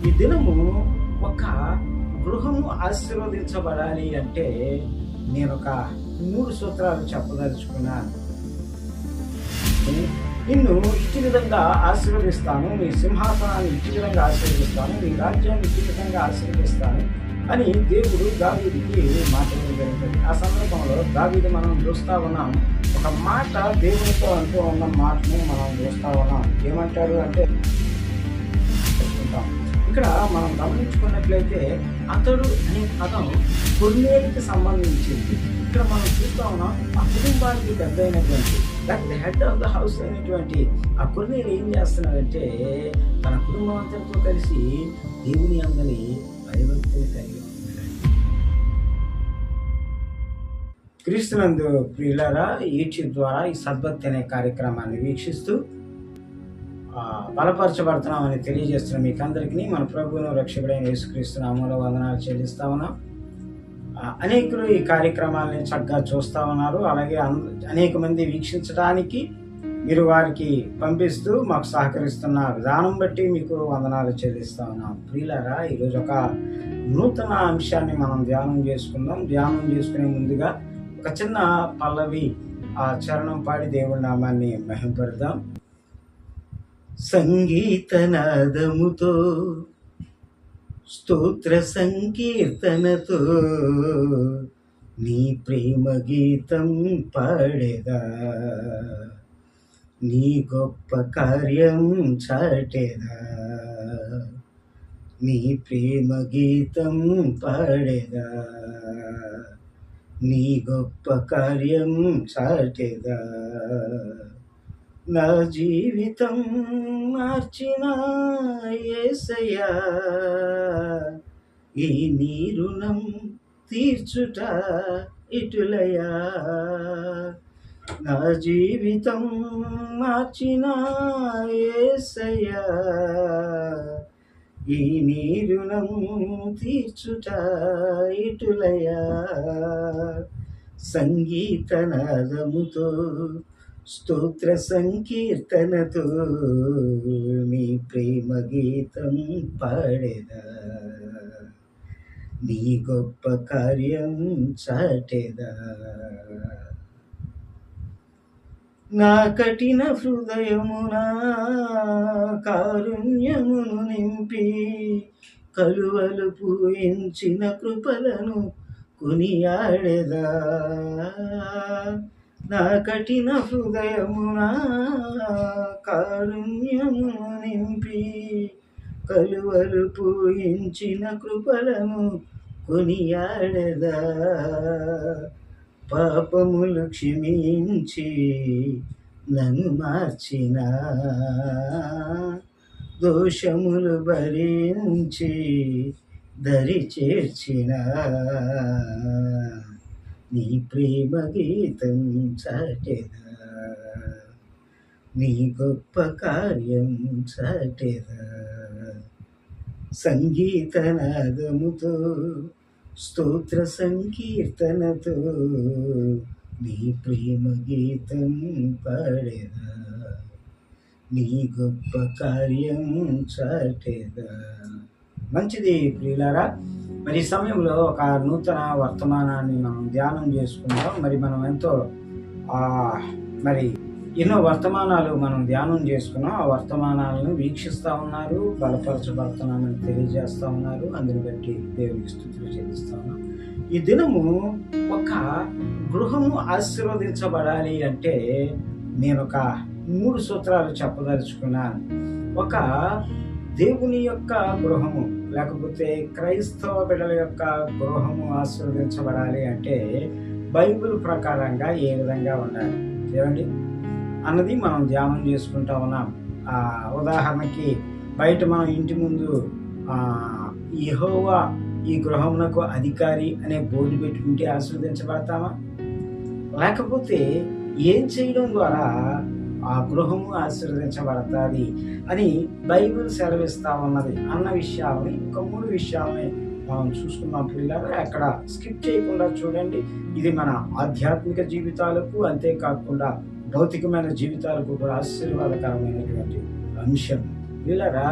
ఈ దినము ఒక గృహము ఆశీర్వదించబడాలి అంటే నేను ఒక 3 సూత్రాలు చెప్పదలుచుకున్నాను. నిన్ను ఇట్టి విధంగా ఆశీర్వదిస్తాను, నీ సింహాసనాన్ని ఇట్టి విధంగా ఆశీర్వదిస్తాను, నీ రాజ్యాన్ని ఇట్టి విధంగా ఆశీర్వదిస్తాను అని దేవుడు దావీదుకి మాట్లాడడం జరుగుతుంది. ఆ సందర్భంలో దావీదు మనం చూస్తా ఉన్నాం, ఒక మాట దేవునితో అంటూ ఉన్న మాటని మనం చూస్తా ఉన్నాం. ఏమంటారు అంటే, ఇక్కడ మనం గమనించుకున్నట్లయితే అతడు అనే పదం కొర్నేలికి సంబంధించింది. ఇక్కడ మనం చూస్తా ఉన్నాం, ఆ కుటుంబానికి పెద్ద అయినటువంటి the head of the house అయినటువంటి ఆ కొర్నేలి ఏం చేస్తున్నాడంటే తన కుటుంబం అంతటితో కలిసి దేవుని అందరి భయభక్తులు కలిగి ఉన్నాడు. క్రీస్తునందు ప్రియులారా, యూట్యూబ్ ద్వారా ఈ సద్భక్తి అనే కార్యక్రమాన్ని వీక్షిస్తూ బలపరచబడుతున్నామని తెలియజేస్తున్న మీకు అందరికీ మన ప్రభువును రక్షకుడైన యేసుక్రీస్తు నామములో వందనాలు చెల్లిస్తా ఉన్నాం. అనేకులు ఈ కార్యక్రమాలని చక్కగా చూస్తూ ఉన్నారు. అలాగే అనేక మంది వీక్షించడానికి మీరు వారికి పంపిస్తూ మాకు సహకరిస్తున్న విధానం బట్టి మీకు వందనాలు చెల్లిస్తా ఉన్నాం. ప్రియులారా, ఈరోజు ఒక నూతన అంశాన్ని మనం ధ్యానం చేసుకుందాం. ధ్యానం చేసుకునే ముందుగా ఒక చిన్న పల్లవి చరణం పాడి దేవుడి నామాన్ని మహింపరుద్దాం. సంగీతనాదముతో స్తోత్ర సంకీర్తనతో నీ ప్రేమ గీతం పాడేదా, నీ గొప్ప కార్యం చాటేదా, నీ ప్రేమ గీతం పాడేదా, నీ గొప్ప కార్యం చాటేదా. నా జీవితం మార్చిన యేసయ్యా, ఈ నీ రుణం తీర్చుట ఇటులయా. నా జీవితం మార్చిన యేసయ్యా, ఈ నీ రుణం తీర్చుట ఇటులయా. సంగీతనాదముతో స్తోత్ర సంకీర్తనతో నీ ప్రేమ గీతం పాడేదా, నీ గొప్ప కార్యం చాటేదా. నా కఠిన హృదయమున కారుణ్యమును నింపి కలువలు పూయించిన కృపలను కొనియాడేదా. నా కఠిన హృదయమున కారుణ్యమును నింపి కలువలు పూయించిన కృపలను కొనియాడేదా. పాపములు క్షమించి నన్ను మార్చిన, దోషములు భరించి దరి చేర్చిన నీ ప్రేమ గీతం చాటేదా, నీ గొప్ప కార్యం చాటేదా. సంగీతనాదముతో స్తోత్ర సంకీర్తనతో నీ ప్రేమ గీతం పాడేదా, నీ గొప్ప కార్యం చాటేదా. మంచిది ప్రియులారా, మరి ఈ సమయంలో ఒక నూతన వర్తమానాన్ని మనం ధ్యానం చేసుకుందాం. మనం ఎంతో మరి ఎన్నో వర్తమానాలు మనం ధ్యానం చేసుకున్నాం. ఆ వర్తమానాలను వీక్షిస్తూ ఉన్నారు, బలపరచబడుతున్నామని తెలియజేస్తూ ఉన్నారు. అందుని బట్టి దేవునికి స్తుతులు చెల్లిస్తా ఉన్నాం. ఈ దినము ఒక గృహము ఆశీర్వదించబడాలి అంటే నేను ఒక 3 సూత్రాలు చెప్పదలుచుకున్నాను. ఒక దేవుని యొక్క గృహము, లేకపోతే క్రైస్తవ బిడ్డల యొక్క గృహము ఆశీర్వదించబడాలి అంటే బైబిల్ ప్రకారంగా ఏ విధంగా ఉండాలి ఏమండి అన్నది మనం ధ్యానం చేసుకుంటా ఉన్నాం. ఉదాహరణకి బయట మనం ఇంటి ముందు యెహోవా ఈ గృహమునకు అధికారి అనే బోర్డు పెట్టుకుంటే ఆశీర్వదించబడతామా? లేకపోతే ఏం చేయడం ద్వారా ఆ గృహము ఆశీర్వదించబడతాది అని బైబిల్ సెలవిస్తా ఉన్నది అన్న విషయాలని, ఒక 3 విషయాలని మనం చూసుకున్నాం పిల్లలు. అక్కడ స్కిప్ చేయకుండా చూడండి. ఇది మన ఆధ్యాత్మిక జీవితాలకు, అంతేకాకుండా భౌతికమైన జీవితాలకు కూడా ఆశీర్వాదకరమైనటువంటి అంశం. పిల్లరా,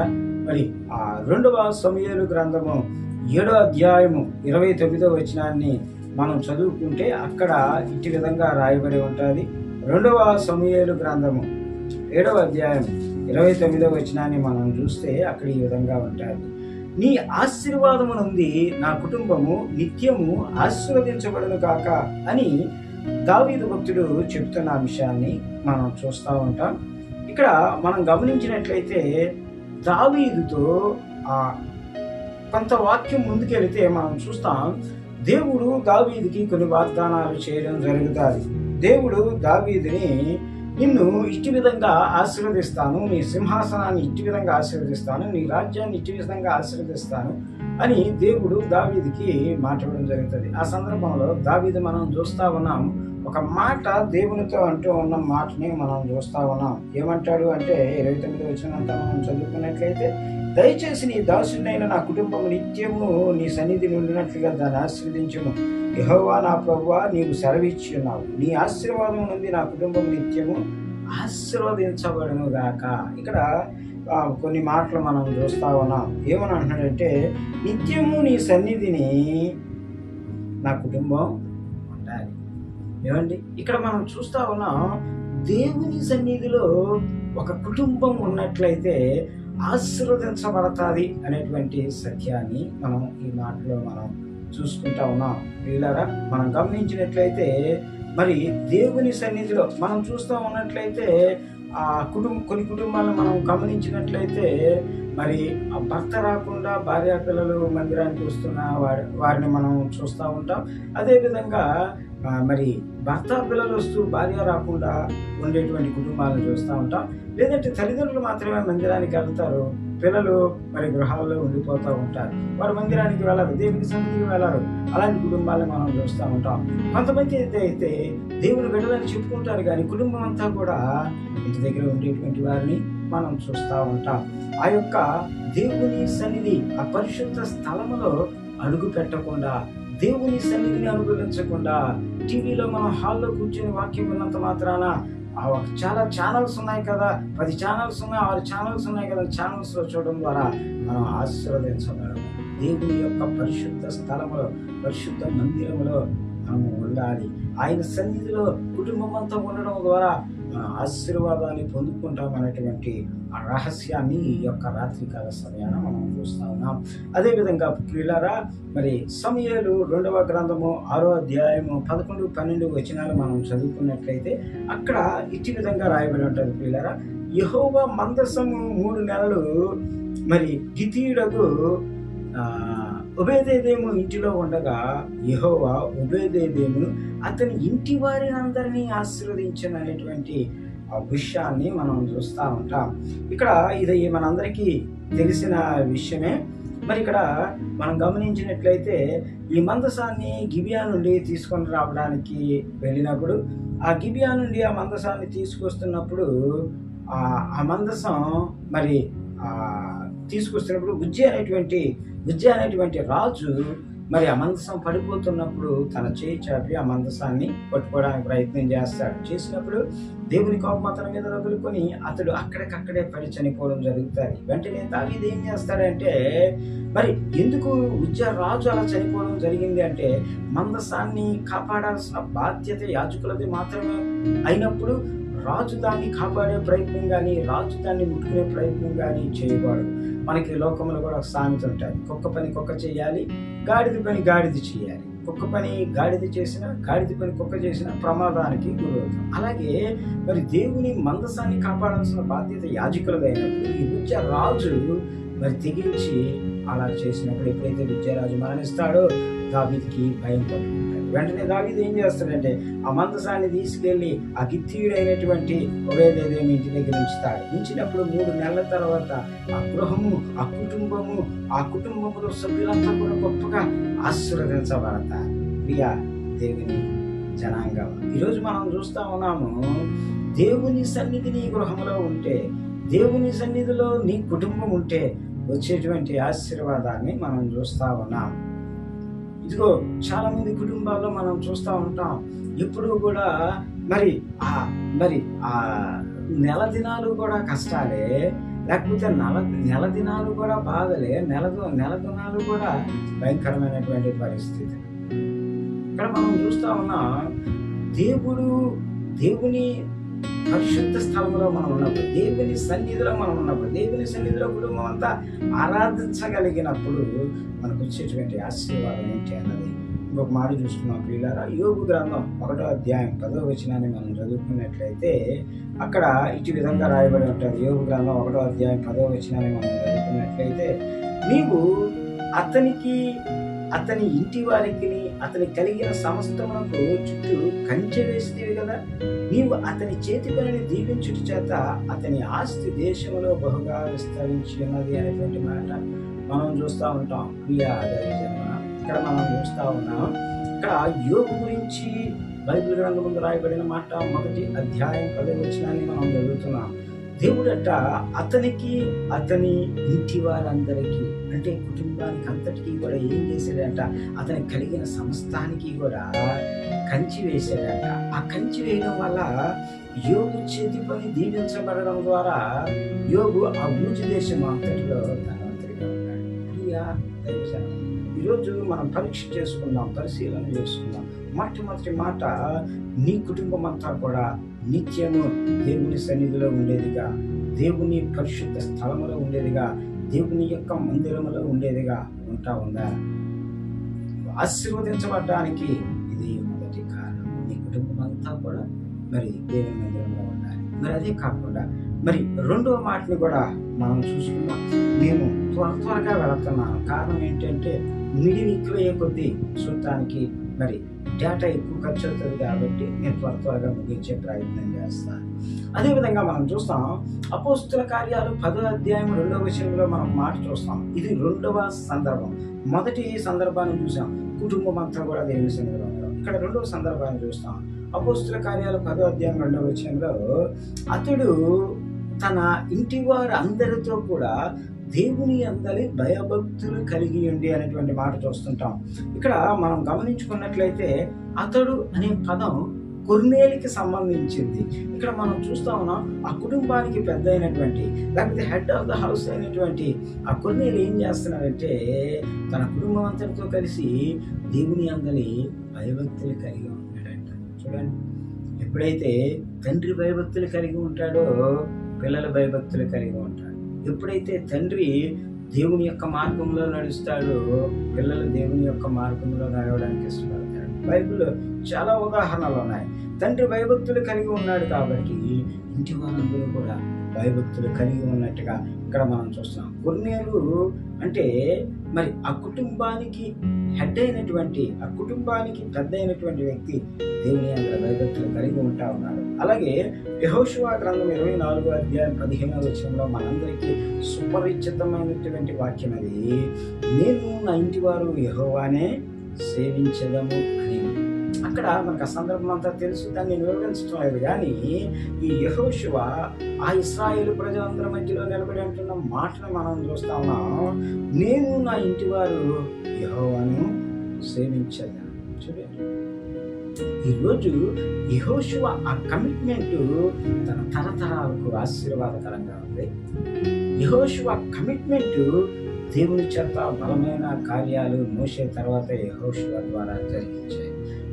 మరి ఆ 2వ సమూయేలు గ్రంథము 7వ అధ్యాయము 29వ వచనాన్ని మనం చదువుకుంటే అక్కడ ఇట్టి విధంగా రాయబడి ఉంటుంది. 2వ సమూయేలు గ్రంథము 7వ అధ్యాయం 29వ వచనాన్ని మనం చూస్తే అక్కడ ఈ విధంగా ఉంటుంది. నీ ఆశీర్వాదము నుండి నా కుటుంబము నిత్యము ఆశీర్వదించబడును కాక అని దావీదు భక్తుడు చెప్తున్న అంశాన్ని మనం చూస్తూ ఉంటాం. ఇక్కడ మనం గమనించినట్లయితే దావీదుతో కొంత వాక్యం ముందుకెళితే మనం చూస్తాం, దేవుడు దావీదుకి కొన్ని వాగ్దానాలు చేయడం జరుగుతుంది. దేవుడు దావీదుని నిన్ను ఇట్టి విధంగా ఆశీర్వదిస్తాను, నీ సింహాసనాన్ని ఇట్టి విధంగా ఆశీర్వదిస్తాను, నీ రాజ్యాన్ని ఇట్టి విధంగా ఆశీర్వదిస్తాను అని దేవుడు దావీదుకి మాట్లాడడం జరుగుతుంది. ఆ సందర్భంలో దావీదు మనం చూస్తూ ఉన్నాం, ఒక మాట దేవునితో అంటూ ఉన్న మాటని మనం చూస్తూ ఉన్నాం. ఏమంటాడు అంటే 29వ వచనం మనం చదువుకున్నట్లయితే, దయచేసి నీ దాసుడైన నా కుటుంబం నిత్యము నీ సన్నిధి నుండినట్లుగా దాన్ని ఆశీర్వదించుము. యెహోవా నా ప్రభువా, నీవు సెలవిచ్చి ఉన్నావు, నీ ఆశీర్వాదం నుండి నా కుటుంబం నిత్యము ఆశీర్వదించబడును గాక. ఇక్కడ కొన్ని మాటలు మనం చూస్తా ఉన్నాం. ఏమని అంటున్నాడంటే, నిత్యము నీ సన్నిధిని నా కుటుంబం ఉండాలి. ఏమండి, ఇక్కడ మనం చూస్తా ఉన్నాం, దేవుని సన్నిధిలో ఒక కుటుంబం ఉన్నట్లయితే ఆశీర్వదించబడతాది అనేటువంటి సత్యాన్ని మనం ఈ మాటలో మనం చూసుకుంటా ఉన్నాం. ప్రియులారా, మనం గమనించినట్లయితే మరి దేవుని సన్నిధిలో మనం చూస్తూ ఉన్నట్లయితే కొన్ని కుటుంబాలను మనం గమనించినట్లయితే మరి ఆ భర్త రాకుండా భార్య పిల్లలు మందిరానికి వస్తున్న వారిని మనం చూస్తూ ఉంటాం. అదేవిధంగా మరి భర్త పిల్లలు వస్తూ భార్య రాకుండా ఉండేటువంటి కుటుంబాలను చూస్తూ ఉంటాం. లేదంటే తల్లిదండ్రులు మాత్రమే మందిరానికి వెళ్తారు, పిల్లలు మరి గృహాల్లో ఉండిపోతూ ఉంటారు, వారు మందిరానికి వెళ్ళరు, దేవుని సన్నిధికి వెళ్ళరు. అలాంటి కుటుంబాలను మనం చూస్తూ ఉంటాం. కొంతమంది అయితే దేవుని బిడ్డలని చెప్పుకుంటారు, కానీ కుటుంబం అంతా కూడా ఇంటి దగ్గర ఉండేటువంటి వారిని మనం చూస్తూ ఉంటాం. ఆ యొక్క దేవుని సన్నిధి, ఆ పరిశుద్ధ స్థలములో అడుగు పెట్టకుండా, దేవుని సన్నిధిని అనుభవించకుండా, టీవీలో మనం హాల్లో కూర్చొని వాక్యం విన్నంత మాత్రాన చాలా ఛానల్స్ ఉన్నాయి కదా, 10 ఛానల్స్ ఉన్నాయి, 6 ఛానల్స్ ఉన్నాయి కదా, ఛానల్స్లో చూడడం ద్వారా మనం ఆశీర్వదించబడము. దేవుని యొక్క పరిశుద్ధ స్థలములో, పరిశుద్ధ మందిరములో మనము ఉండాలి. ఆయన సన్నిధిలో కుటుంబం అంతా ఉండడం ద్వారా ఆశీర్వాదాన్ని పొందుకుంటాం అనేటువంటి ఆ రహస్యాన్ని ఈ యొక్క రాత్రికాల సమయాన మనం చూస్తా ఉన్నాం. అదేవిధంగా ప్రియులారా, మరి సమూయేలు 2వ గ్రంథము 6వ అధ్యాయము 11, 12 వచనాలు మనం చదువుకున్నట్లయితే అక్కడ ఇట్టి విధంగా రాయబడి ఉంటుంది. ప్రియులారా, యెహోవా మందసము 3 నెలలు మరి గితీయుడకు ఒబేదేదేము ఇంటిలో ఉండగా యెహోవా ఒబేదేదేమును అతని ఇంటి వారిని అందరినీ ఆశీర్వదించను అనేటువంటి ఆ విషయాన్ని మనం చూస్తూ ఉంటాం. ఇక్కడ ఇది మనందరికీ తెలిసిన విషయమే. మరి ఇక్కడ మనం గమనించినట్లయితే ఈ మందసాన్ని గిబియా నుండి తీసుకొని రావడానికి వెళ్ళినప్పుడు, ఆ గిబియా నుండి ఆ మందసాన్ని తీసుకొస్తున్నప్పుడు ఆ మందసం మరి తీసుకొస్తున్నప్పుడు ఉజ్జయ అనేటువంటి రాజు మరి ఆ మందసం పడిపోతున్నప్పుడు తన చేయి చాపి ఆ మందసాన్ని పట్టుకోవడానికి ప్రయత్నం చేసినప్పుడు దేవుని కోపం అతని మీద రగులుకొని అతడు అక్కడికక్కడే పడి చనిపోవడం జరుగుతుంది. వెంటనే దావీదు ఏం చేస్తాడంటే, మరి ఎందుకు ఉజ్జయ రాజు అలా చనిపోవడం జరిగింది అంటే, మందసాన్ని కాపాడాల్సిన బాధ్యత యాజకులది మాత్రమే అయినప్పుడు రాజు దాన్ని కాపాడే ప్రయత్నం కానీ, రాజు దాన్ని ముట్టుకునే ప్రయత్నం కానీ చేయకూడదు. మనకి లోకంలో కూడా ఒక సామెత ఉంటుంది, కుక్క పని కుక్క చేయాలి, గాడిద పని గాడిద చేయాలి. కుక్క పని గాడిద చేసినా, గాడిద పని కుక్క చేసినా ప్రమాదానికి గురవుతాం. అలాగే మరి దేవుని మందసాన్ని కాపాడాల్సిన బాధ్యత యాజకులదైనప్పుడు ఈ ఉజ్జయ రాజు మరి తెగించి అలా చేసినప్పుడు, ఎప్పుడైతే ఉజ్జయరాజు మరణిస్తాడో దావీదుకి భయం పట్టుకుంటాడు. వెంటనే దావీదు ఏం చేస్తాడంటే ఆ మందసాన్ని తీసుకెళ్లి ఆ గిత్తీయుడైనటువంటి ఒబేదేదేము ఇంటి దగ్గర ఉంచినప్పుడు 3 నెలల తర్వాత ఆ గృహము, ఆ కుటుంబములో సభ్యులంతా కూడా గొప్పగా ఆశీర్వదించబడతారు. ప్రియా దేవుని జనాంగం, ఈరోజు మనం చూస్తా ఉన్నాము, దేవుని సన్నిధి నీ గృహంలో ఉంటే, దేవుని సన్నిధిలో నీ కుటుంబం ఉంటే వచ్చేటువంటి ఆశీర్వాదాన్ని మనం చూస్తా ఉన్నాం. ఇదిగో చాలా మంది కుటుంబాల్లో మనం చూస్తూ ఉంటాం, ఎప్పుడు కూడా మరి ఆ నెల దినాలు కూడా కష్టాలే, లేకపోతే నెల దినాలు కూడా బాధలే, నెల దినాలు కూడా భయంకరమైనటువంటి పరిస్థితి. ఇక్కడ మనం చూస్తా ఉన్నాం, దేవుని పరిశుద్ధ స్థలంలో మనం ఉన్నప్పుడు, దేవుని సన్నిధిలో మనం ఉన్నప్పుడు, దేవుని సన్నిధిలో కుటుంబం అంతా ఆరాధించగలిగినప్పుడు మనకు వచ్చేటువంటి ఆశీర్వాదం ఏంటి అన్నది ఇంకొక మాట చూసుకున్నాం ప్రియులారా. యోబు గ్రంథం 1వ అధ్యాయం 10వ వచనాన్ని మనం చదువుకున్నట్లయితే అక్కడ ఇటు విధంగా రాయబడి ఉంటుంది. యోబు గ్రంథం 1వ అధ్యాయం 10వ వచనాన్ని మనం చదువుకున్నట్లయితే, నీవు అతని ఇంటి వారికి అతని కలిగిన సమస్తమునకు చుట్టూ కంచె వేసినవి కదా, నీవు అతని చేతి పనిని దీవించుట చేత అతని ఆస్తి దేశంలో బహుగా విస్తరించి ఉన్నది అనేటువంటి మాట మనం చూస్తూ ఉంటాం. ఇక్కడ మనం చూస్తూ ఉన్నాం, ఇక్కడ యోబు గురించి బైబిల్ గ్రంథం ముందు రాయబడిన మాట 1వ అధ్యాయం 10వ వచనాన్ని మనం చదువుతున్నాం. దేవుడట అతని ఇంటి వారందరికీ, అంటే కుటుంబానికి అంతటికీ కూడా ఏం చేశాడంట, అతనికి కలిగిన సమస్తానికి కూడా కంచి వేశాడంట. ఆ కంచి వేయడం వల్ల యోబు చేతి పని దీవించబడడం ద్వారా యోబు ఆ ఊజు దేశం అంతటిలో ధనవంతుడిగా ఉన్నాడు. ప్రియా దైవజనం, ఈరోజు మనం పరిశీలన చేసుకుందాం. మొట్టమొదటి మాట, నీ కుటుంబం అంతా కూడా నిత్యము దేవుని సన్నిధిలో ఉండేదిగా, దేవుని పరిశుద్ధ స్థలములో ఉండేదిగా, దేవుని యొక్క మందిరములో ఉండేదిగా ఉందా? ఆశీర్వదించబడ్డానికి ఇది మొదటి కారణం. నీ కుటుంబం అంతా కూడా మరి దేవుని మందిరంలో ఉండాలి. మరి అదే కాకుండా మరి రెండవ మాటని కూడా మనం చూసుకున్నాం. నేను త్వరగా వెళుతున్నాను, కారణం ఏంటంటే మిడిల్ ఎక్కువయ్యే కొద్దీ చూడటానికి మరి డేటా ఎక్కువ ఖర్చు అవుతుంది కాబట్టి నేను త్వరగా ముగించే ప్రయత్నం చేస్తాను. అదేవిధంగా మనం చూస్తాం, అపోస్తుల కార్యాలు 10వ అధ్యాయం 2వ వచనంలో మనం మాట చూస్తాం. ఇది రెండవ సందర్భం. మొదటి సందర్భాన్ని చూసాం, కుటుంబం అంతా కూడా దేవుని సన్నిధిలో ఉండడం. ఇక్కడ రెండవ సందర్భాన్ని చూస్తాం. అపోస్తుల కార్యాలు 10వ అధ్యాయం 2వ వచనంలో అతడు తన ఇంటి వారు అందరితో కూడా దేవుని అందరి భయభక్తులు కలిగి ఉండి అనేటువంటి మాట చూస్తుంటాం. ఇక్కడ మనం గమనించుకున్నట్లయితే అతడు అనే పదం కొర్నేలికి సంబంధించింది. ఇక్కడ మనం చూస్తా ఉన్నాం, ఆ కుటుంబానికి పెద్ద అయినటువంటి, లేకపోతే హెడ్ ఆఫ్ ద హౌస్ అయినటువంటి ఆ కొర్నేలి ఏం చేస్తున్నాడంటే తన కుటుంబం అంతటితో కలిసి దేవుని అందరి భయభక్తులు కలిగి ఉంటాడంట. చూడండి, ఎప్పుడైతే తండ్రి భయభక్తులు కలిగి ఉంటాడో పిల్లల భయభక్తులు కలిగి ఉంటాడు. ఎప్పుడైతే తండ్రి దేవుని యొక్క మార్గంలో నడుస్తాడో పిల్లలు దేవుని యొక్క మార్గంలో నడవడానికి ఇష్టపడతాడు. బైబిల్లో చాలా ఉదాహరణలు ఉన్నాయి. తండ్రి భయభక్తులు కలిగి ఉన్నాడు కాబట్టి ఇంటి వారందరూ కూడా భయభక్తులు కలిగి ఉన్నట్టుగా ఇక్కడ మనం చూస్తున్నాం. కొర్నేలు అంటే మరి ఆ కుటుంబానికి హెడ్ అయినటువంటి, ఆ కుటుంబానికి పెద్ద అయినటువంటి వ్యక్తి దేవుని అందరి భయభక్తులు కలిగి ఉంటా ఉన్నాడు. అలాగే యెహోషువ గ్రంథం 24వ అధ్యాయం 15వ వచనంలో మనందరికీ సుపరిచితమైనటువంటి వాక్యం అది, నేను నా ఇంటి వారు యెహోవానే సేవించదము అని. అక్కడ మనకు ఆ సందర్భం అంతా తెలుసు, దాన్ని వివరించడం లేదు. కానీ ఈ యెహోషువ ఆ ఇశ్రాయేలు ప్రజలందరి మధ్యలో నిలబడి అంటున్న మాటను మనం చూస్తా ఉన్నాం, నేను నా ఇంటి వారు యెహోవాను సేవించదను. చూడండి, ఈరోజు యెహోషువ ఆ కమిట్మెంట్ తన తరతరాలకు ఆశీర్వాదకరంగా ఉంది. యెహోషువ కమిట్మెంట్ దేవుని చేత బలమైన కార్యాలు మోసే తర్వాత యెహోషువ ద్వారా జరిగించాయి.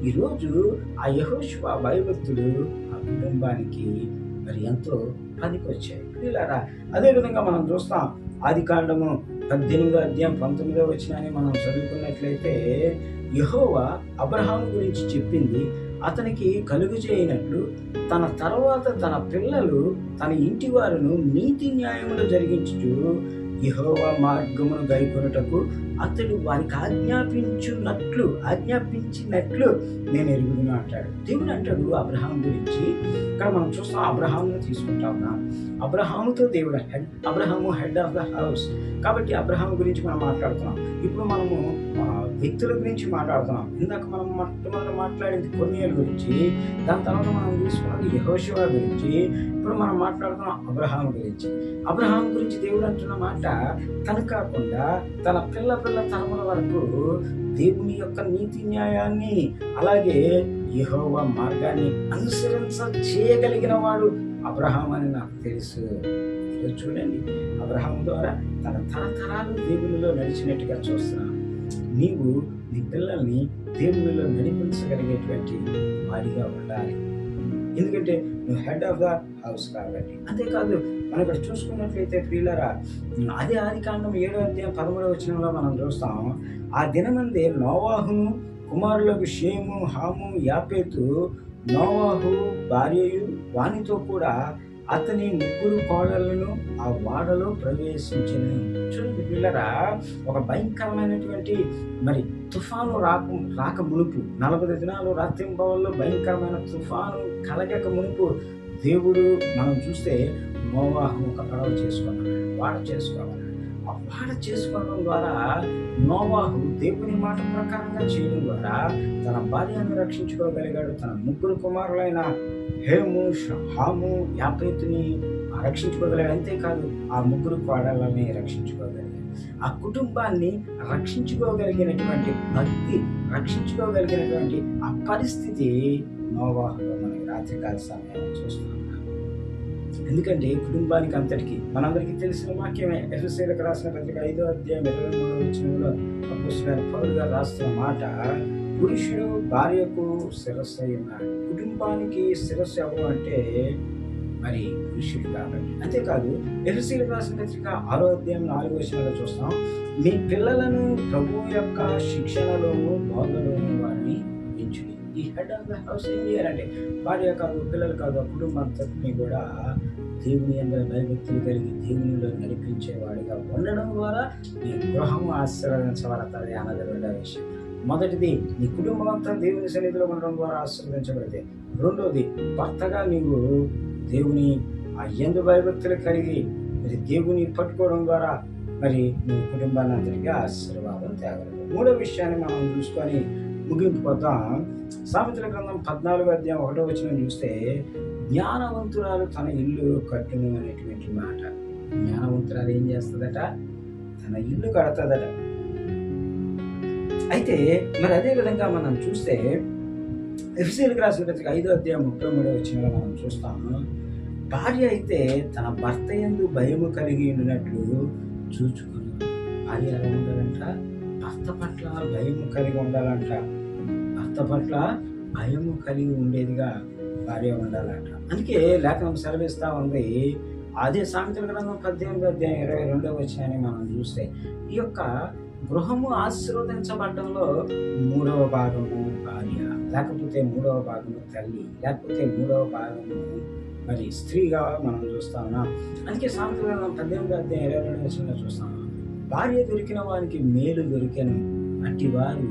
ఈరోజు ఆ యెహోషువ భయభక్తులు ఆ కుటుంబానికి మరి ఎంతో పనికొచ్చాయి. పిల్లలారా, అదేవిధంగా మనం చూస్తాం, ఆదికాండము 18వ అధ్యాయం 19వ వచనాన్ని మనం చదువుకున్నట్లయితే యెహోవా అబ్రహాము గురించి చెప్పింది, అతనికి కలుగు చేయనట్లు తన తర్వాత తన పిల్లలు తన ఇంటి వారును నీతి న్యాయములు జరిగించుచు యెహోవా మార్గమును గైకొనుటకు అతడు వారికి ఆజ్ఞాపించినట్లు నేను ఎరుగుదును అంటాడు. దేవుడు అంటాడు అబ్రహాం గురించి. ఇక్కడ మనం చూస్తాం, అబ్రహామును తీసుకుంటా ఉన్నాం. అబ్రహాముతో దేవుడు Abraham head of the house కాబట్టి అబ్రహాము గురించి మనం మాట్లాడుతున్నాం. ఇప్పుడు మనము వ్యక్తుల గురించి మాట్లాడుతున్నాం. ఇందాక మనం మొట్టమొదటి మాట్లాడింది కొర్నేలు గురించి, దాని తర్వాత మనం తీసుకున్నది యెహోషువ గురించి, ఇప్పుడు మనం మాట్లాడుతున్నాం అబ్రహాము గురించి. అబ్రహాం గురించి దేవుడు అంటున్న మాట, తను కాకుండా తన పిల్ల తరముల వరకు దేవుని యొక్క నీతి న్యాయాన్ని అలాగే యెహోవా మార్గాన్ని అనుసరించ చేయగలిగిన వాడు అబ్రహాం అని నాకు తెలుసు. చూడండి, అబ్రహాము ద్వారా తన తరతరాలు దేవునిలో నడిచినట్టుగా చూస్తున్నాం. నీవు నీ పిల్లల్ని దేవునిలో నడిపించగలిగేటువంటి వాడిగా ఉండాలి. ఎందుకంటే నువ్వు హెడ్ ఆఫ్ ద హౌస్ కాబట్టి. అంతేకాదు మనం ఇక్కడ చూసుకున్నట్లయితే ప్రియులారా, అదే ఆదికాండం 7వ అధ్యాయం 13వ వచనంలో మనం చూస్తాం, ఆ దినమందే నోవాహును కుమారులకు షేము, హాము, యాపేతు, నోవాహు భార్యయు వానితో కూడా అతని 3 కోడళ్లను ఆ వాడలో ప్రవేశించిన. చూడండి పిల్లరా, ఒక భయంకరమైనటువంటి తుఫాను రాక మునుపు 40 దినాలు రాత్రింబవల్లో భయంకరమైన తుఫాను కలగక మునుపు దేవుడు మనం చూస్తే నోవాహు ఒక పడవ చేసుకోవాలి, వాడ చేసుకోవాలి. ఆ వాడ చేసుకోవడం ద్వారా నోవాహు దేవుని మాట ప్రకారంగా చేయడం ద్వారా తన భార్యను రక్షించుకోగలిగాడు. తన 3 కుమారులైన హేము, హాము, యాపేతుని రక్షించుకోగలిగాడు. అంతేకాదు ఆ 3 కోడళ్ళని రక్షించుకోగలిగాడు. ఆ కుటుంబాన్ని రక్షించుకోగలిగినటువంటి భక్తి, రక్షించుకోగలిగినటువంటి ఆ పరిస్థితి నోవాహులో మనకి రాత్రికాల సమయంలో చూస్తున్నాం. ఎందుకంటే కుటుంబానికి అంతటికి మనందరికీ తెలిసిన వాక్యమే. ఎఫెసీయులకు రాసిన పత్రిక 5వ అధ్యాయం 23వ వచనంలో అపోస్తలుడైన పౌలు గారు రాస్తున్న మాట, పురుషుడు భార్యకు శిరస్సు అయి ఉన్నాడు. కుటుంబానికి శిరస్సు ఎవరు అంటే పురుషుడు కాబట్టి. అంతేకాదు ఎఫెసీయులకు రాసిన పత్రిక 6వ అధ్యాయం 4వ వచనంలో చూస్తాం, మీ పిల్లలను ప్రభువు యొక్క శిక్షణలోను బోధలోను వారిని పెంచుడి. ఈ హెడ్ ఆఫ్ ద హౌస్ ఏం చేయాలంటే భార్య కాదు, పిల్లలు కాదు, ఆ కుటుంబం అంతటిని కూడా దేవుని అందరి భయభక్తులు కలిగి దేవునిలో నడిపించేవాడిగా ఉండడం ద్వారా నీ గృహము ఆశీర్వదించబడతాది అన్నది 2వ విషయం. మొదటిది, నీ కుటుంబం అంతా దేవుని సన్నిధిలో ఉండడం ద్వారా ఆశీర్వదించబడితే. రెండోది, భర్తగా నీవు దేవుని యందు భయభక్తులు కలిగి దేవుని పట్టుకోవడం ద్వారా నువ్వు కుటుంబాన్ని అంతటిగా ఆశీర్వాదం తేగలవు. 3వ విషయాన్ని మనం చూసుకొని ముగింపుకొద్దాం. సామెతల గ్రంథం 14వ అధ్యాయం 1వ వచనం చూస్తే, జ్ఞానవంతురాలు తన ఇల్లు కట్టును అనేటువంటి మాట. జ్ఞానవంతురాలు ఏం చేస్తుందట? తన ఇల్లు కడతాదట. అయితే అదే విధంగా మనం చూస్తే ఎఫెసీయులకు రాసిన పత్రిక 5వ అధ్యాయం 33వ వచనంలో మనం చూస్తాము, భార్య అయితే తన భర్త యందు భయము కలిగి ఉండినట్లు చూచుకుని. భార్య ఎలా ఉండాలంట? భర్త పట్ల భయము కలిగి ఉండాలంట. భర్త పట్ల భయము కలిగి ఉండేదిగా భార్య ఉండాలంట. అందుకే లేఖనం సెలవిస్తా ఉంది. అదే సామెతల గ్రంథం 18వ అధ్యాయం 22వ వచనాన్ని మనం చూస్తే, ఈ యొక్క గృహము ఆశీర్వదించబడడంలో 3వ భాగము భార్య, లేకపోతే 3వ భాగము తల్లి, లేకపోతే 3వ భాగము స్త్రీగా మనం చూస్తా ఉన్నాం. అందుకే సామెతల గ్రంథం 18వ అధ్యాయం 22వ వచనంలో చూస్తాము, భార్య దొరికిన వారికి మేలు దొరికెను, అట్టి వారు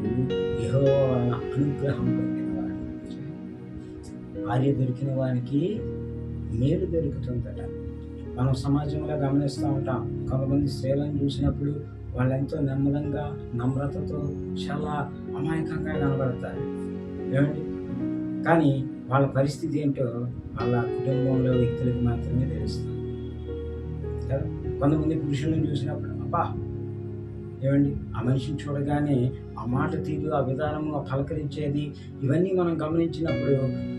యెహోవా వలన అనుగ్రహం పొందినవారు. భార్య దొరికిన వారికి మేలు దొరుకుతుందట. మనం సమాజంలో గమనిస్తూ ఉంటాం, కొంతమంది స్త్రీలను చూసినప్పుడు వాళ్ళు ఎంతో నెమ్మదంగా, నమ్రతతో, చాలా అమాయకంగా కనబడతారు. ఏమండి? కానీ వాళ్ళ పరిస్థితి ఏంటో వాళ్ళ కుటుంబంలో వ్యక్తులకు మాత్రమే తెలుస్తుంది కదా. కొంతమంది పురుషులను చూసినప్పుడు ఏమండి, ఆ మనిషిని చూడగానే ఆ మాట తీరు, ఆ విధానము, ఆ పలకరించేది, ఇవన్నీ మనం గమనించినప్పుడు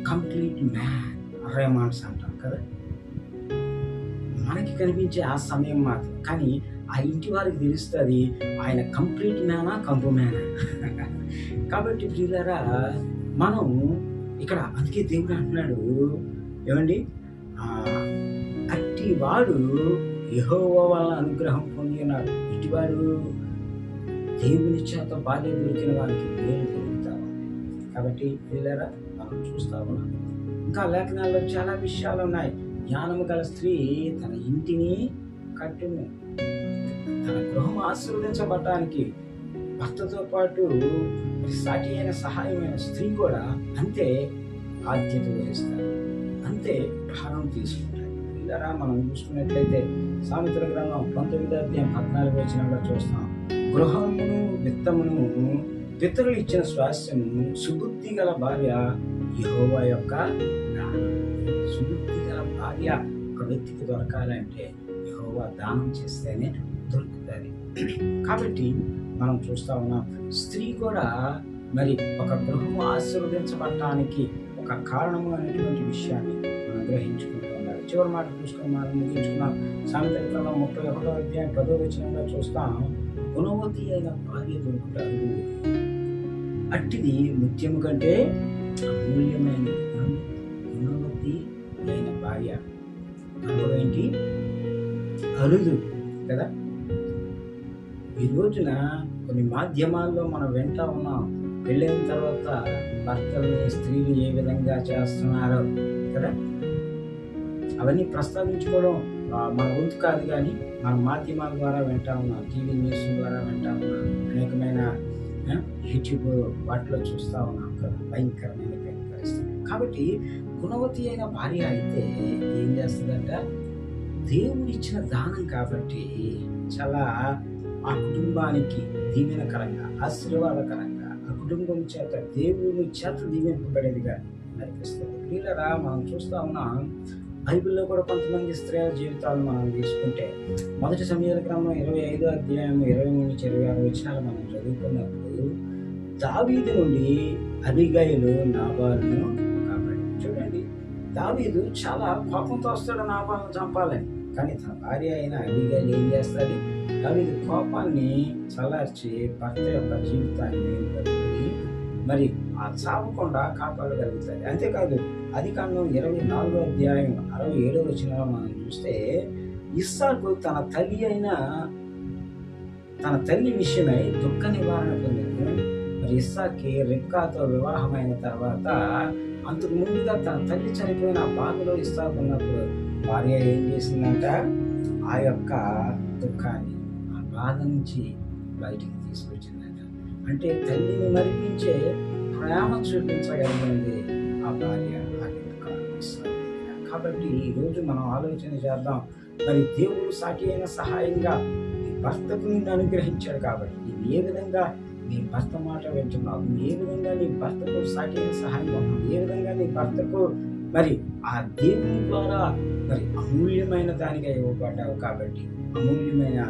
కంప్లీట్ మ్యాన్ రేమాన్స్ అంటాం కదా. మనకి కనిపించే ఆ సమయం మాత్రం, కానీ ఆ ఇంటి వారికి తెలుస్తుంది ఆయన కంప్లీట్ మ్యానా, కంపు మ్యానా. కాబట్టి ప్రియులారా, మనం ఇక్కడ అందుకే దేవుడు అంటున్నాడు, ఏమండి, అట్టి వాడు యెహోవా వలన అనుగ్రహం పొంది ఉన్నాడు. ఇటువాడు దేవుని చేత భార్య దొరికిన వారికి మేలు దొరుకుతారు. కాబట్టి ప్రియులారా, మనం చూస్తా ఉన్నాం. ఇంకా లేఖనాల్లో చాలా విషయాలు ఉన్నాయి. జ్ఞానము గల స్త్రీ తన ఇంటిని కట్టును. తన గృహం ఆశీర్వదించబడటానికి భర్తతో పాటు సాటి అయిన సహాయమైన స్త్రీ కూడా అంతే బాధ్యత వహిస్తారు, అంతే భారం తీసుకుంటారు. ఇలా మనం చూసుకున్నట్లయితే సామెతల గ్రంథం 19వ అధ్యాయం 14వ వచనంలో చూస్తాం, గృహమును విత్తమును పితరులు ఇచ్చిన స్వాస్థ్యము సుబుద్ధి గల భార్య యెహోవా యొక్క దానం. సుబుద్ధి గల భార్య ఒక వ్యక్తికి దొరకాలంటే యెహోవా దానం చేస్తేనే దొరుకుతుంది. కాబట్టి మనం చూస్తా ఉన్నాం, స్త్రీ కూడా ఒక గృహము ఆశీర్వదించబడటానికి ఒక కారణము అనేటువంటి విషయాన్ని మనం గ్రహించుకుంటూ ఉండాలి. చివరి మాట చూసుకొని మనం ముగించుకున్నాం. సామెతల గ్రంథం 31వ అధ్యాయం 10వ వచనంలో చూస్తాం, గుణవతి అయిన భార్య దొరుకుట అరుదు, అట్టిది ముత్యము కంటే అమూల్యమైనది. గుణవతి అయిన భార్య అనుకోవడం ఏంటి? అరుదు కదా. ఈ రోజున కొన్ని మాధ్యమాల్లో మనం వింటా ఉన్నాం, పెళ్ళైన తర్వాత భర్తల్ని స్త్రీలు ఏ విధంగా చేస్తున్నారో కదా. అవన్నీ ప్రస్తావించుకోవడం మన వంతు కాదు, కానీ మన మాధ్యమాల ద్వారా వింటా ఉన్నాం, టీవీ న్యూస్ ద్వారా వింటా ఉన్నాం, అనేకమైన యూట్యూబ్ వాటిలో చూస్తూ ఉన్నాం కదా, భయంకరమైన పరిస్థితి. కాబట్టి గుణవతి అయిన భార్య అయితే ఏం చేస్తుందంట, దేవుడిచ్చిన దానం కాబట్టి చాలా ఆ కుటుంబానికి దీవెనకరంగా, ఆశీర్వాదకరంగా, ఆ కుటుంబం చేత దేవుని చేత దీవింపబడేదిగా నడిపిస్తుంది. వీళ్ళరా మనం చూస్తా ఉన్నాం, బైబిల్లో కూడా కొంతమంది స్త్రీల జీవితాలు మనం తీసుకుంటే, మొదటి సమయాల గ్రంథం 25వ అధ్యాయం 23-26 వచనాలు మనం చదువుకున్నప్పుడు, దావీదు నుండి అబీగయలు నాబాలును కాపాడి. చూడండి, దావీదు చాలా కోపంతో వస్తాడు నాబాలును చంపాలని, కానీ తన భార్య అయిన అబీగయలు ఏం చేస్తుంది, దావీదు కోపాన్ని చల్లార్చి భర్త యొక్క జీవితాన్ని బతికి మరి ఆ చావకుండా కాపాడగలుగుతుంది. అంతేకాదు, ఆదికాండం 24వ అధ్యాయం 67వ వచనంలో మనం చూస్తే, ఇస్సాకు తన తల్లి విషయమై దుఃఖ నివారణ పొందింది. మరి ఇస్సాకి రిబ్కాతో వివాహమైన తర్వాత అంతకు ముందుగా తన తల్లి చనిపోయిన బాధలో ఇస్సాకు ఉన్నప్పుడు భార్య ఏం చేసిందంట, ఆ యొక్క దుఃఖాన్ని, ఆ బాధ నుంచి బయటికి తీసుకొచ్చిందంట. అంటే తల్లిని మరిపించే ప్రేమ చూపించగలిగింది ఆ భార్య. కాబట్టి ఈరోజు మనం ఆలోచన చేద్దాం, మరి దేవుడు సాటి అయిన సహాయంగా నీ భర్తకు నిన్ను అనుగ్రహించాడు కాబట్టి నీవు ఏ విధంగా నీ భర్త మాట వింటున్నావు, నువ్వు ఏ విధంగా నీ భర్తకు సాటి అయిన సహాయం ఉన్నావు, ఏ విధంగా నీ భర్తకు మరి ఆ దేవుని ద్వారా మరి అమూల్యమైన దానిగా ఇవ్వబడ్డావు కాబట్టి అమూల్యమైన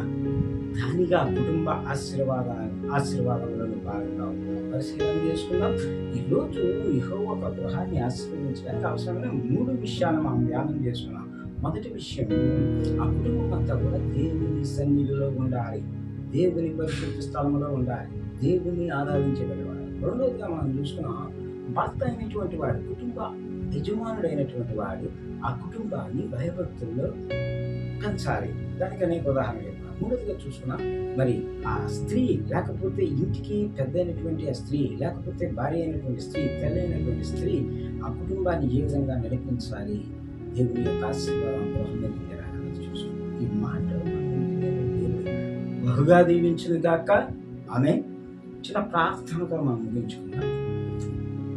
దానిగా కుటుంబ ఆశీర్వాదంలో భాగంగా పరిశీలన చేసుకుందాం. ఈరోజు యెహోవా ఒక గృహాన్ని ఆశీర్వదించడానికి అవసరమైన 3 విషయాలు మనం ధ్యానం చేసుకున్నాం. మొదటి విషయం, ఆ కుటుంబం అంతా కూడా దేవుని సన్నిధిలో ఉండాలి, దేవుని పరిశుద్ధ స్థలంలో ఉండాలి, దేవుని ఆరాధించగలిగాడు. రెండవదిగా మనం చూసుకున్నాం, భర్త అయినటువంటి వాడు, కుటుంబ యజమానుడైనటువంటి వాడు ఆ కుటుంబాన్ని భయభక్తుల్లో పెంచాలి. దానికి అనేక ఉదాహరణలు చెప్పాలి. మూడవదిగా చూసుకున్నా, మరి ఆ స్త్రీ లేకపోతే ఇంటికి పెద్ద అయినటువంటి ఆ స్త్రీ, లేకపోతే భార్య అయినటువంటి స్త్రీ, తెల్లైనటువంటి స్త్రీ ఆ కుటుంబాన్ని ఏ విధంగా నడిపించాలి, దేవుని యొక్క ఆశీర్వాదం చూసుకున్నాం. ఈ మాట దేవుడు బహుగా దీవించును గాక. ఆమె చిన్న ప్రార్థనతో మనం ముగించుకున్నాం.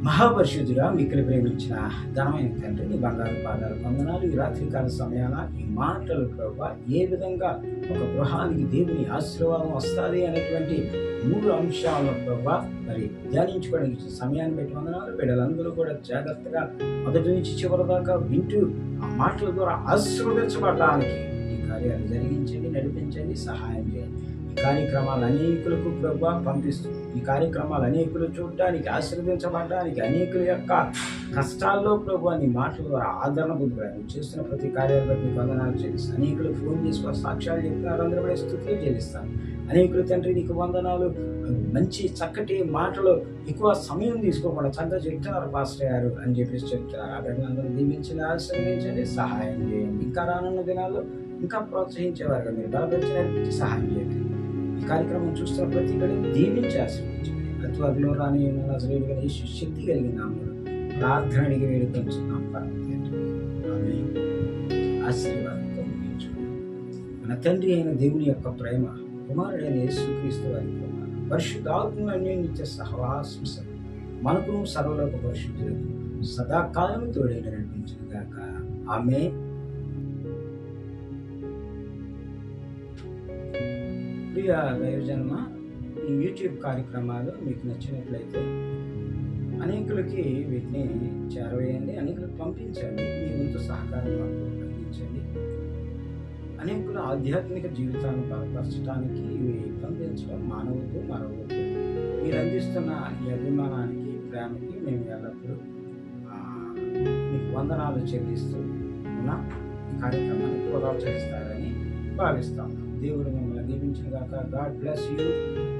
మహాపరిశుద్ధుడా, మిక్కిలి ప్రేమించిన ఘనమైన తండ్రి, నీ బంగారు పాదాలు వందనాలు. ఈ రాత్రికాల సమయాన ఈ మాటలు ప్రభువా ఏ విధంగా ఒక గృహానికి దేవుని ఆశీర్వాదం వస్తుంది అనేటువంటి 3 అంశాలను ప్రభువా మరి ధ్యానించుకోవడానికి సమయాన్ని పెట్టి వందనాలు. బిడ్డలందరూ కూడా జాగ్రత్తగా మొదటి నుంచి చివరి దాకా వింటూ ఆ మాటల ద్వారా ఆశీర్వదించబడడానికి ఈ కార్యాలు జరిగించండి, నడిపించండి, సహాయం చేయండి. ఈ కార్యక్రమాలు అనేకులకు ప్రభువా పంపిస్తూ, ఈ కార్యక్రమాలు అనేకులు చూడడానికి, ఆశీర్వదించబడడానికి, అనేకుల యొక్క కష్టాల్లో ప్రభువా నీ మాటల ద్వారా ఆదరణ పొందుకోవడానికి చేస్తున్న ప్రతి కార్యాలు బట్టి వందనాలు చెల్లిస్తాను. అనేకులు ఫోన్ చేసుకొని సాక్ష్యాలు చెప్తున్నారు, అందరూ కూడా స్తుతులు చెల్లిస్తాను. అనేకులు తండ్రి నీకు వందనాలు, మంచి చక్కటి మాటలు ఎక్కువ సమయం తీసుకోకుండా చక్కగా చెప్తున్నారు పాస్టర్ గారు అని చెప్పేసి చెప్తున్నారు. ఆ బిడ్డలందరూ దీవించండి, ఆశీర్వదించండి, సహాయం చేయండి. ఇంకా రానున్న దినాల్లో ఇంకా ప్రోత్సహించేవారుగా మీరు బలపరిచి నడిపించి సహాయం చేయండి. ఈ కార్యక్రమం చూస్తున్న ప్రతి బిడ్డను దీవించి ఆశీర్వదించండి. అతి త్వరలో రాని నజరేయుడు యేసు శక్తి కలిగిన నామములో ప్రార్థన అడిగి వేడుకొంచున్నాం పరమ తండ్రి. ఆమేన్. ఆశీర్వాదంతో ముగించుకున్నాం. మన తండ్రి అయిన దేవుని యొక్క ప్రేమ, కుమారుడైన యేసుక్రీస్తు వారి కృప, పరిశుద్ధాత్మ అన్యోన్య సహవాసం మనకును సర్వలోక పరిశుద్ధులకు సదాకాలం తోడైన నడిపించును గాక. ఆమేన్. ప్రియ దైవజన్మ, ఈ యూట్యూబ్ కార్యక్రమాలు మీకు నచ్చినట్లయితే అనేకులకి వీటిని చేరవేయండి, అనేకులకు పంపించండి. మీ వంతు సహకారం మాకు అందించండి. అనేకుల ఆధ్యాత్మిక జీవితాన్ని బలపరచడానికి ఇవి పంపించడం మానవద్దు, మరవద్దు. మీరు అందిస్తున్న ఈ అభిమానానికి, ప్రేమకి మేము ఎల్లప్పుడూ మీకు వందనాలు చెల్లిస్తూ ఉన్నా. కార్యక్రమాన్ని ప్రోత్సహిస్తారని భావిస్తాం. దేవుడు మిమ్మల్ని దీవించిన గాక. God bless you.